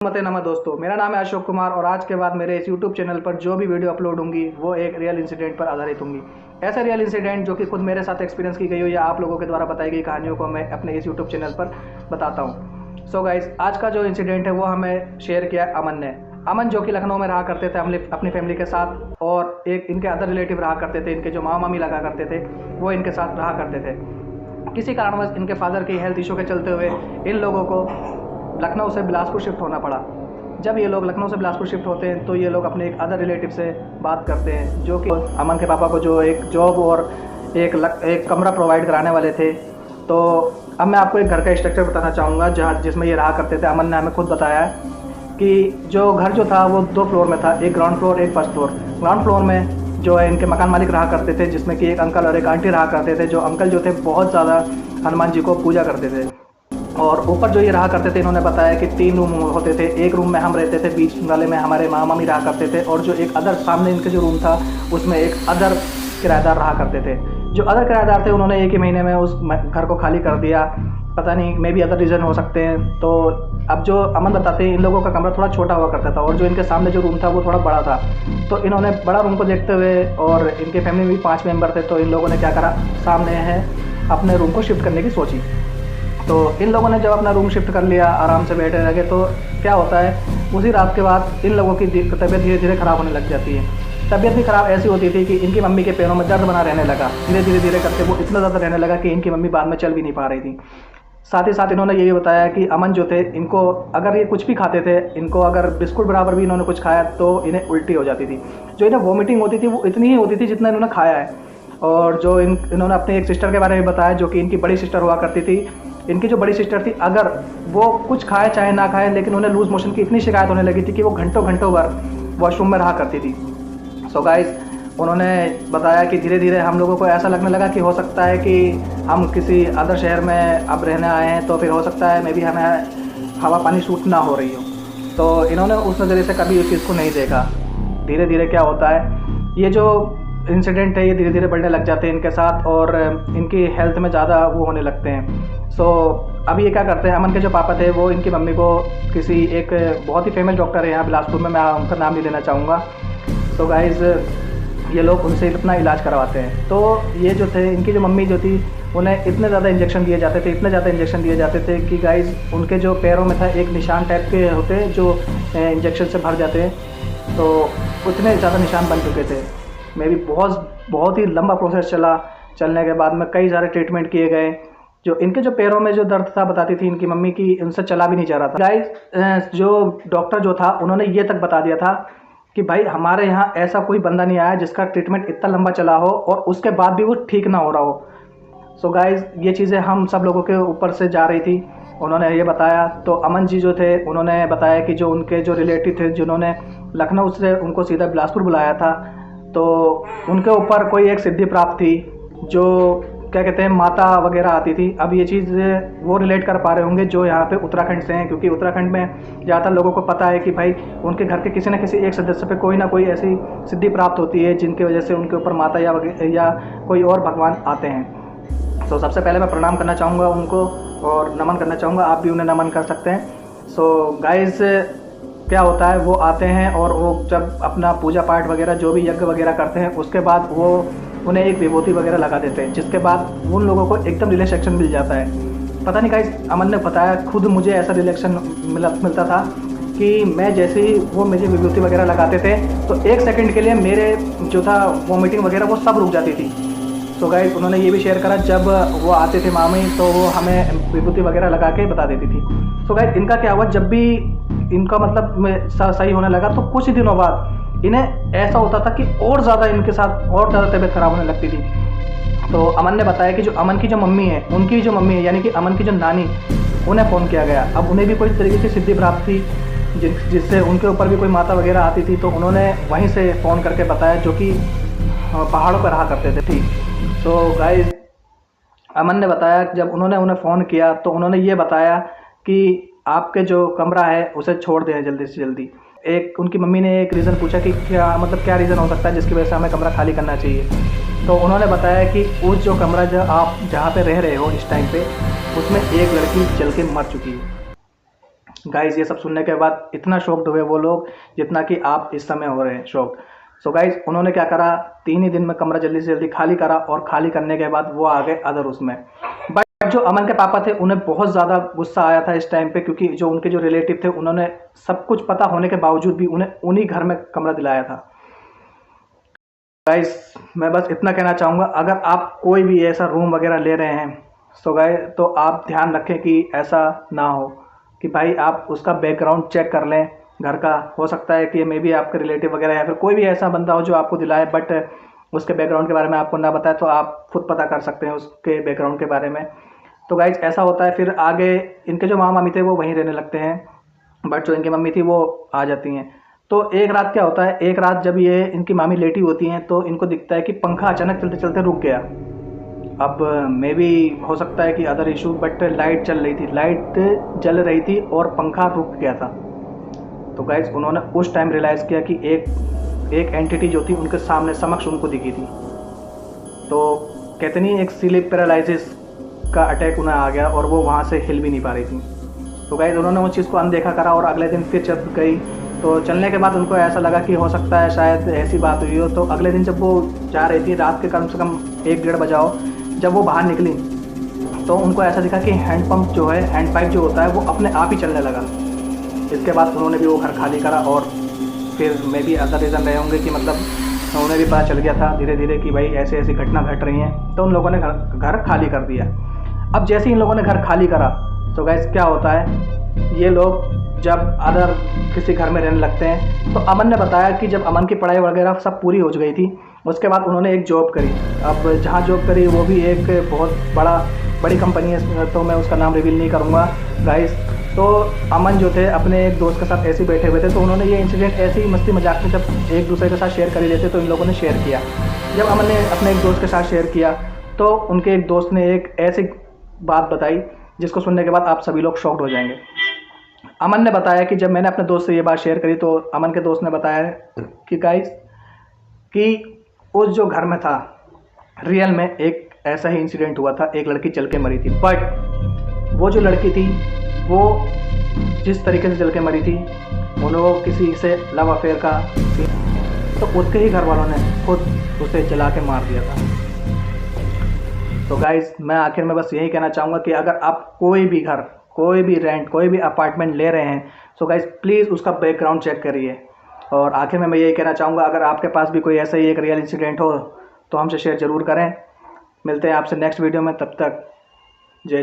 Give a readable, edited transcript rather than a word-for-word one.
मते नमः दोस्तों, मेरा नाम है अशोक कुमार और आज के बाद मेरे इस यूट्यूब चैनल पर जो भी वीडियो अपलोड होंगी वो एक रियल इंसिडेंट पर आधारित होंगी। ऐसा रियल इंसिडेंट जो कि खुद मेरे साथ एक्सपीरियंस की गई हो या आप लोगों के द्वारा बताई गई कहानियों को मैं अपने इस यूट्यूब चैनल पर बताता हूँ। सो गाइस, आज का जो इंसिडेंट है वो हमें शेयर किया अमन ने। अमन जो कि लखनऊ में रहा करते थे अपनी फैमिली के साथ, और एक इनके अदर रिलेटिव रहा करते थे, इनके जो मामा मामी लगा करते थे वो इनके साथ रहा करते थे। किसी कारणवश इनके फादर के हेल्थ इशू के चलते हुए इन लोगों को लखनऊ से बिलासपुर शिफ्ट होना पड़ा। जब ये लोग लखनऊ से बिलासपुर शिफ्ट होते हैं तो ये लोग अपने एक अदर रिलेटिव से बात करते हैं जो कि अमन के पापा को जो एक जॉब और एक कमरा प्रोवाइड कराने वाले थे। तो अब मैं आपको एक घर का स्ट्रक्चर बताना चाहूँगा जिसमें ये रहा करते थे। अमन ने हमें खुद बताया कि जो घर जो था वो 2 फ्लोर में था, एक ग्राउंड फ्लोर एक फर्स्ट फ्लोर। ग्राउंड फ्लोर में जो है इनके मकान मालिक रहा करते थे, जिसमें कि एक अंकल और एक आंटी रहा करते थे। जो अंकल जो थे बहुत ज़्यादा हनुमान जी को पूजा करते थे, और ऊपर जो ये रहा करते थे इन्होंने बताया कि 3 रूम होते थे। एक रूम में हम रहते थे, बीच वाले में हमारे मामा मामी रहा करते थे, और जो एक अदर सामने इनके जो रूम था उसमें एक अदर किराएदार रहा करते थे। जो अदर किराएदार थे उन्होंने एक ही महीने में उस घर को खाली कर दिया। पता नहीं, मे भी अदर रीज़न हो सकते हैं। तो अब जो अमन बताते हैं, इन लोगों का कमरा थोड़ा छोटा हुआ करता था और जो इनके सामने जो रूम था वो थोड़ा बड़ा था। तो इन्होंने बड़ा रूम को देखते हुए, और इनके फैमिली में भी 5 मेंबर थे, तो इन लोगों ने क्या करा, सामने है अपने रूम को शिफ्ट करने की सोची। तो इन लोगों ने जब अपना रूम शिफ्ट कर लिया, आराम से बैठे रह गए, तो क्या होता है, उसी रात के बाद इन लोगों की तबीयत धीरे धीरे ख़राब होने लग जाती है। तबीयत भी ख़राब ऐसी होती थी कि इनकी मम्मी के पैरों में दर्द बना रहने लगा। धीरे धीरे करके वो इतना ज़्यादा रहने लगा कि इनकी मम्मी बाद में चल भी नहीं पा रही थी। साथ ही साथ इन्होंने ये भी बताया कि अमन जो थे, इनको अगर ये कुछ भी खाते थे, इनको अगर बिस्कुट बराबर भी इन्होंने कुछ खाया तो इन्हें उल्टी हो जाती थी। जो इन्हें वॉमिटिंग होती थी वो इतनी ही होती थी जितना इन्होंने खाया है। और जो इन्होंने अपने एक सिस्टर के बारे में बताया जो कि इनकी बड़ी सिस्टर हुआ करती थी। इनकी जो बड़ी सिस्टर थी, अगर वो कुछ खाए चाहे ना खाए, लेकिन उन्हें लूज़ मोशन की इतनी शिकायत होने लगी थी कि वो घंटों घंटों भर वॉशरूम में रहा करती थी। सो गाइस, उन्होंने बताया कि धीरे धीरे हम लोगों को ऐसा लगने लगा कि हो सकता है कि हम किसी अदर शहर में अब रहने आए हैं, तो फिर हो सकता है मे बी हमें हवा पानी सूट ना हो रही हो। तो इन्होंने उस नज़रिए से कभी उस चीज़ को नहीं देखा। धीरे धीरे क्या होता है, ये जो इंसिडेंट है ये धीरे धीरे बढ़ने लग जाते हैं इनके साथ, और इनकी हेल्थ में ज़्यादा वो होने लगते हैं। सो अभी ये क्या करते हैं, अमन के जो पापा थे वो इनकी मम्मी को किसी एक बहुत ही फेमस डॉक्टर है यहाँ बिलासपुर में, मैं उनका नाम नहीं लेना चाहूँगा। तो गाइज़, ये लोग उनसे अपना इलाज करवाते हैं। तो ये जो थे, इनकी जो मम्मी जो थी, उन्हें इतने ज़्यादा इंजेक्शन दिए जाते थे, इतने ज़्यादा इंजेक्शन दिए जाते थे कि गाइज़ उनके जो पैरों में था एक निशान टाइप के होते हैं जो इंजेक्शन से भर जाते हैं। तो उतने ज़्यादा निशान बन चुके थे। मे भी बहुत ही लंबा प्रोसेस चलने के बाद में कई सारे ट्रीटमेंट किए गए। जो इनके जो पैरों में जो दर्द था, बताती थी इनकी मम्मी की उनसे चला भी नहीं जा रहा था। गाइस, जो डॉक्टर जो था उन्होंने ये तक बता दिया था कि भाई हमारे यहाँ ऐसा कोई बंदा नहीं आया जिसका ट्रीटमेंट इतना लंबा चला हो और उसके बाद भी वो ठीक ना हो रहा हो। सो गाइस, ये चीज़ें हम सब लोगों के ऊपर से जा रही थी। उन्होंने ये बताया, तो अमन जी जो थे उन्होंने बताया कि जो उनके जो रिलेटिव थे जिन्होंने लखनऊ से उनको सीधा बिलासपुर बुलाया था, तो उनके ऊपर कोई एक सिद्धि प्राप्त थी, जो क्या कहते हैं, माता वगैरह आती थी। अब ये चीज़ वो रिलेट कर पा रहे होंगे जो यहाँ पे उत्तराखंड से हैं, क्योंकि उत्तराखंड में ज़्यादातर लोगों को पता है कि भाई उनके घर के किसी न किसी एक सदस्य पे कोई ना कोई ऐसी सिद्धि प्राप्त होती है जिनकी वजह से उनके ऊपर माता या कोई और भगवान आते हैं। तो सबसे पहले मैं प्रणाम करना चाहूँगा उनको और नमन करना चाहूँगा, आप भी उन्हें नमन कर सकते हैं। सो गाइस, क्या होता है, वो आते हैं और वो जब अपना पूजा पाठ वगैरह जो भी यज्ञ वगैरह करते हैं, उसके बाद वो उन्हें एक विभूति वगैरह लगा देते हैं, जिसके बाद उन लोगों को एकदम रिलैक्सेशन मिल जाता है। पता नहीं गाइस, अमन ने बताया, खुद मुझे ऐसा रिलैक्सेशन मिलता था कि मैं जैसे ही वो मुझे विभूति वगैरह लगाते थे तो 1 सेकंड के लिए मेरे जो था वॉमिटिंग वगैरह वो सब रुक जाती थी। तो गाइस, उन्होंने ये भी शेयर करा, जब वो आते थे मामी तो वो हमें विभूति वगैरह लगा के बता देती थी। तो गाइस, इनका क्या हुआ, जब भी इनका मतलब सही होने लगा तो कुछ दिनों बाद इन्हें ऐसा होता था कि और ज़्यादा इनके साथ और ज़्यादा तबीयत ख़राब होने लगती थी। तो अमन ने बताया कि जो अमन की जो मम्मी है, उनकी जो मम्मी है यानी कि अमन की जो नानी, उन्हें फ़ोन किया गया। अब उन्हें भी कोई तरीके की सिद्धि प्राप्त थी जिससे उनके ऊपर भी कोई माता वगैरह आती थी। तो उन्होंने वहीं से फ़ोन करके बताया, जो कि पहाड़ों पर रहा करते थे। ठीक, तो गाइस, अमन ने बताया जब उन्होंने उन्हें फ़ोन किया तो उन्होंने ये बताया कि आपके जो कमरा है उसे छोड़ दें जल्दी से जल्दी। एक उनकी मम्मी ने एक रीज़न पूछा कि क्या रीज़न हो सकता है जिसकी वजह से हमें कमरा खाली करना चाहिए। तो उन्होंने बताया कि उस जो कमरा जो आप जहाँ पे रह रहे हो इस टाइम पे, उसमें एक लड़की जल के मर चुकी है। गाइज ये सब सुनने के बाद इतना शॉक्ड हुए वो लोग जितना कि आप इस समय हो रहे हैं शॉक। सो गाइज उन्होंने क्या करा, 3 ही दिन में कमरा जल्दी से जल्दी खाली करा और खाली करने के बाद वो आ गए अदर उसमें। बट जो अमन के पापा थे उन्हें बहुत ज़्यादा गुस्सा आया था इस टाइम पे, क्योंकि जो उनके जो रिलेटिव थे उन्होंने सब कुछ पता होने के बावजूद भी उन्हें उन्हीं घर में कमरा दिलाया था। गाइस मैं बस इतना कहना चाहूँगा, अगर आप कोई भी ऐसा रूम वगैरह ले रहे हैं सो गाइस तो आप ध्यान रखें कि ऐसा ना हो कि भाई आप उसका बैकग्राउंड चेक कर लें घर का। हो सकता है कि मे बी आपके रिलेटिव वगैरह या फिर कोई भी ऐसा बंदा हो जो आपको दिलाए, बट उसके बैकग्राउंड के बारे में आपको ना बताए, तो आप खुद पता कर सकते हैं उसके बैकग्राउंड के बारे में। तो गाइज ऐसा होता है। फिर आगे इनके जो मामा मामी थे वो वहीं रहने लगते हैं, बट जो इनकी मम्मी थी वो आ जाती हैं। तो एक रात क्या होता है, एक रात जब ये इनकी मामी लेटी होती हैं तो इनको दिखता है कि पंखा अचानक चलते चलते रुक गया। अब मे बी हो सकता है कि अदर इशू, बट लाइट चल रही थी, लाइट जल रही थी और पंखा रुक गया था। तो गाइज उन्होंने उस टाइम रियलाइज़ किया कि एक एंटिटी जो थी उनके सामने समक्ष उनको दिखी थी। तो कहते नहीं, एक स्लीप पैरालिसिस का अटैक उन्हें आ गया और वो वहाँ से हिल भी नहीं पा रही थी। तो गाइज उन्होंने उस चीज़ को अनदेखा करा और अगले दिन फिर चल गई। तो चलने के बाद उनको ऐसा लगा कि हो सकता है शायद ऐसी बात हुई हो। तो अगले दिन जब वो जा रही थी, रात के कम से कम 1-1:30 बजा हो, जब वो बाहर निकली तो उनको ऐसा दिखा कि हैंडपम्प जो है, हैंड पाइप जो होता है वो अपने आप ही चलने लगा। इसके बाद उन्होंने भी वो घर खाली करा और फिर मे बी अदर रीज़न रहे होंगे कि मतलब उन्हें भी पता चल गया था धीरे धीरे कि भाई ऐसी ऐसी घटना घट रही हैं, तो उन लोगों ने घर खाली कर दिया। अब जैसे ही इन लोगों ने घर खाली करा तो गाइस क्या होता है, ये लोग जब अदर किसी घर में रहने लगते हैं तो अमन ने बताया कि जब अमन की पढ़ाई वगैरह सब पूरी हो गई थी उसके बाद उन्होंने एक जॉब करी। अब जहाँ जॉब करी वो भी एक बहुत बड़ी कंपनी है, तो मैं उसका नाम रिवील नहीं करूँगा गाइस। तो अमन जो थे अपने एक दोस्त के साथ ऐसे बैठे हुए थे, तो उन्होंने ये इंसिडेंट ऐसे ही मस्ती मजाक में जब एक दूसरे के साथ शेयर कर ही लेते तो इन लोगों ने शेयर किया। जब अमन ने अपने एक दोस्त के साथ शेयर किया तो उनके एक दोस्त ने एक ऐसी बात बताई जिसको सुनने के बाद आप सभी लोग शॉक्ड हो जाएंगे। अमन ने बताया कि जब मैंने अपने दोस्त से ये बात शेयर करी तो अमन के दोस्त ने बताया कि गाइस कि उस जो घर में था रियल में एक ऐसा ही इंसिडेंट हुआ था, एक लड़की जल के मरी थी। बट वो जो लड़की थी वो जिस तरीके से जल के मरी थी, उन्होंने किसी से लव अफेयर का, तो उसके ही घर वालों ने खुद उसे जला के मार दिया था। तो गाइज मैं आखिर में बस यही कहना चाहूँगा कि अगर आप कोई भी घर, कोई भी रेंट, कोई भी अपार्टमेंट ले रहे हैं तो गाइज प्लीज़ उसका बैकग्राउंड चेक करिए। और आखिर में मैं यही कहना चाहूँगा, अगर आपके पास भी कोई ऐसा ही एक रियल इंसिडेंट हो तो हमसे शेयर ज़रूर करें। मिलते हैं आपसे नेक्स्ट वीडियो में, तब तक जय श्री।